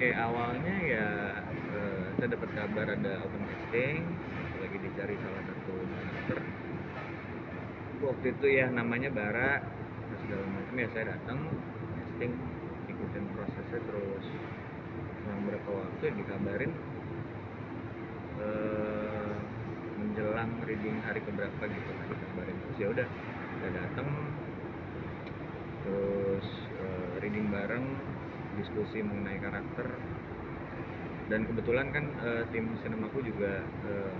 Oke, awalnya ya saya dapat kabar ada open casting, lagi dicari salah satu karakter. Waktu itu ya namanya Bara, segala macam ya saya datang casting, ikutin prosesnya terus selang berapa waktu ya dikabarin eh, menjelang reading hari keberapa gitu kan dikabarin terus ya udah saya datang terus reading bareng diskusi mengenai karakter dan kebetulan kan tim sinemaku juga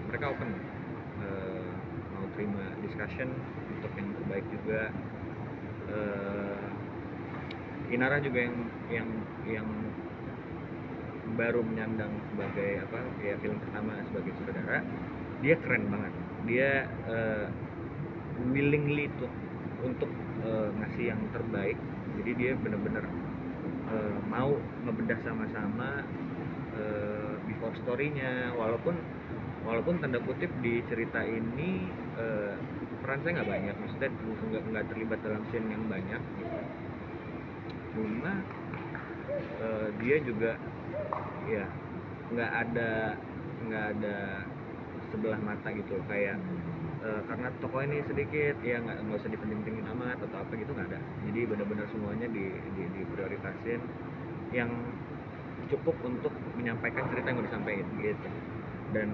mereka open eh, mau terima discussion untuk yang terbaik juga. Inara juga yang baru menyandang sebagai apa ya film pertama sebagai sutradara, dia keren banget, dia willingly untuk ngasih yang terbaik, jadi dia benar-benar mau ngebedah sama-sama before story-nya, walaupun tanda kutip di cerita ini peran saya nggak banyak, maksudnya nggak terlibat dalam scene yang banyak gitu. Cuma dia juga ya nggak ada sebelah mata gitu kayak karena tokoh ini sedikit ya nggak usah dipenting-pentingin amat atau apa gitu, nggak ada. Jadi benar-benar semuanya diprioritasin yang cukup untuk menyampaikan cerita yang mau disampaikan gitu. Dan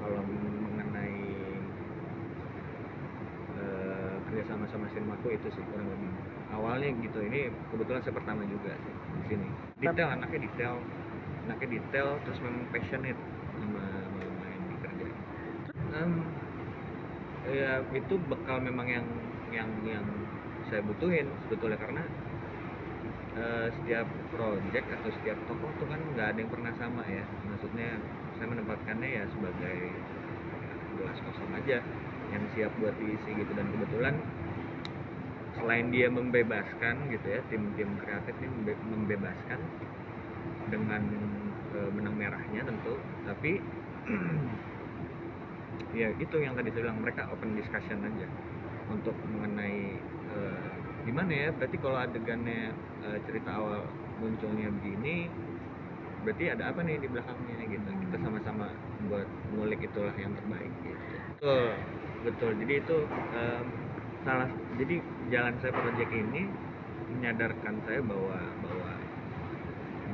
kalau mengenai kerja sama sinemaku itu sih kurang lebih awalnya gitu. Ini kebetulan saya pertama juga sih di sini. Anaknya detail terus memang passionate sama yang dikerjain. Ya itu bekal memang yang saya butuhin sebetulnya, karena setiap project atau setiap tokoh tuh kan nggak ada yang pernah sama ya, maksudnya saya menempatkannya ya sebagai gelas kosong aja yang siap buat diisi gitu. Dan kebetulan selain dia membebaskan gitu ya, tim kreatif ini membebaskan dengan benang merahnya tentu, tapi ya itu yang tadi saya bilang, mereka open discussion aja untuk mengenai gimana ya, berarti kalau adegannya cerita awal munculnya begini, berarti ada apa nih di belakangnya gitu. Kita sama-sama buat ngulik itulah yang terbaik gitu. Betul. Jadi itu jadi jalan saya project ini menyadarkan saya bahwa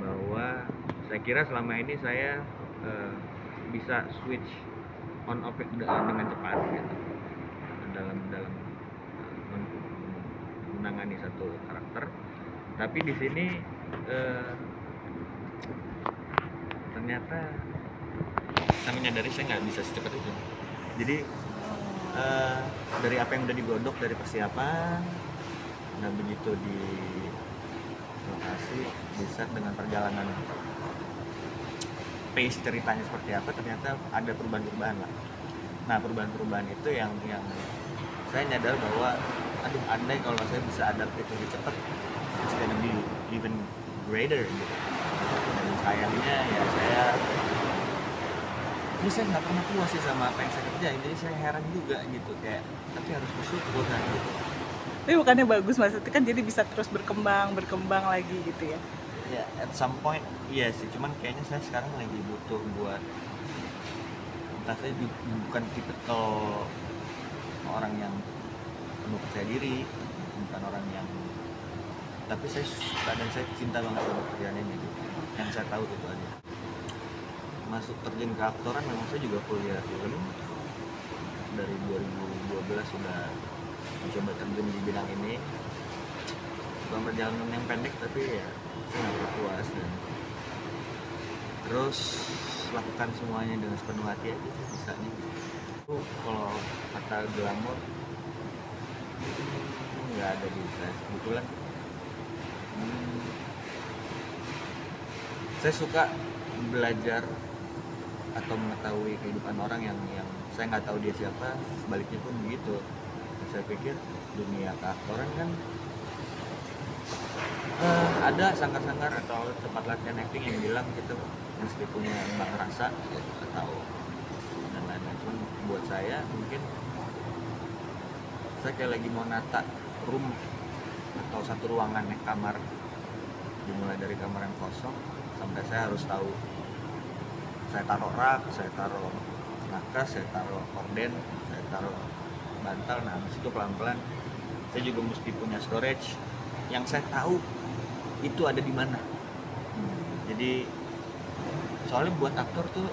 bahwa saya kira selama ini saya bisa switch on off dengan cepat gitu dalam menangani satu karakter. Tapi di sini ternyata saya menyadari saya nggak bisa secepat itu. Jadi dari apa yang udah digodok dari persiapan, nah begitu di lokasi bisa dengan perjalanan pace ceritanya seperti apa, ternyata ada perubahan-perubahan lah. Nah perubahan-perubahan itu yang saya nyadar bahwa aduh, andai kalau saya bisa adaptif lebih cepat, it's gonna be even greater gitu. Dan sayangnya ya saya nggak pernah puas sih sama apa yang saya kerjain, jadi saya heran juga gitu, kayak tapi harus bersyukur kan gitu. Tapi bukannya bagus, maksudnya kan jadi bisa terus berkembang lagi gitu ya. Ya at some point iya sih, cuman kayaknya saya sekarang lagi butuh buat, entah saya bukan tipe orang yang penuh percaya diri, bukan orang yang, tapi saya suka dan saya cinta banget sama pekerjaan ini gitu. Yang saya tahu itu aja. Masuk terjun ke aktoran memang saya juga kuliah film dari 2012, sudah mencoba terjun di bidang ini. Bukan perjalanan yang pendek, tapi ya saya nggak puas, dan terus lakukan semuanya dengan sepenuh hati aja sih bisanya. Itu kalau kata glamour nggak ada di saya kebetulan. Saya suka belajar atau mengetahui kehidupan orang yang saya nggak tahu dia siapa, sebaliknya pun begitu. Saya pikir dunia keaktoran kan ada sanggar-sanggar atau tempat latihan acting yang bilang gitu mesti punya bank rasa atau dan lain-lain. Cuman buat saya mungkin saya kayak lagi mau nata room atau satu ruangan kamar dimulai dari kamar yang kosong sampai saya harus tahu, saya taruh rak, saya taruh nakas, saya taruh korden, saya taruh bantal. Nah habis itu pelan-pelan saya juga mesti punya storage yang saya tahu itu ada di mana. Jadi soalnya buat aktor tuh,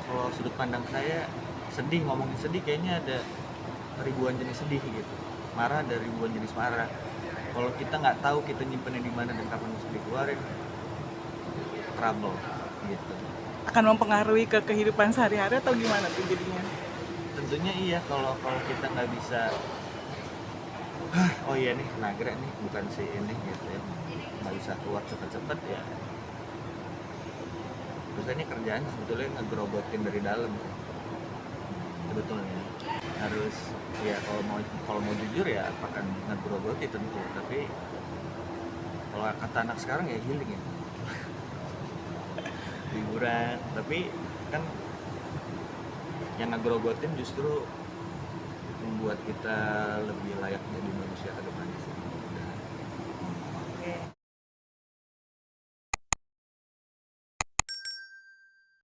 kalau sudut pandang saya, sedih, ngomongin sedih kayaknya ada ribuan jenis sedih gitu, marah ada ribuan jenis marah. Kalau kita nggak tahu kita nyimpennya di mana dan kapan mesti dikeluarin, trouble gitu. Akan mempengaruhi ke kehidupan sehari-hari atau gimana tuh jadinya? Tentunya iya, kalau kita nggak bisa, oh iya nih nagrek nih bukan si ini gitu ya, nggak bisa keluar cepet-cepet ya. Terus ini kerjaan sebetulnya ngegerogotin dari dalam sebetulnya. Harus ya, kalau mau jujur ya akan ngegerogoti tentu, tapi kalau kata anak sekarang ya healing ya. Liburan, tapi kan yang ngegrogotin justru membuat kita lebih layak jadi manusia ke depannya sih.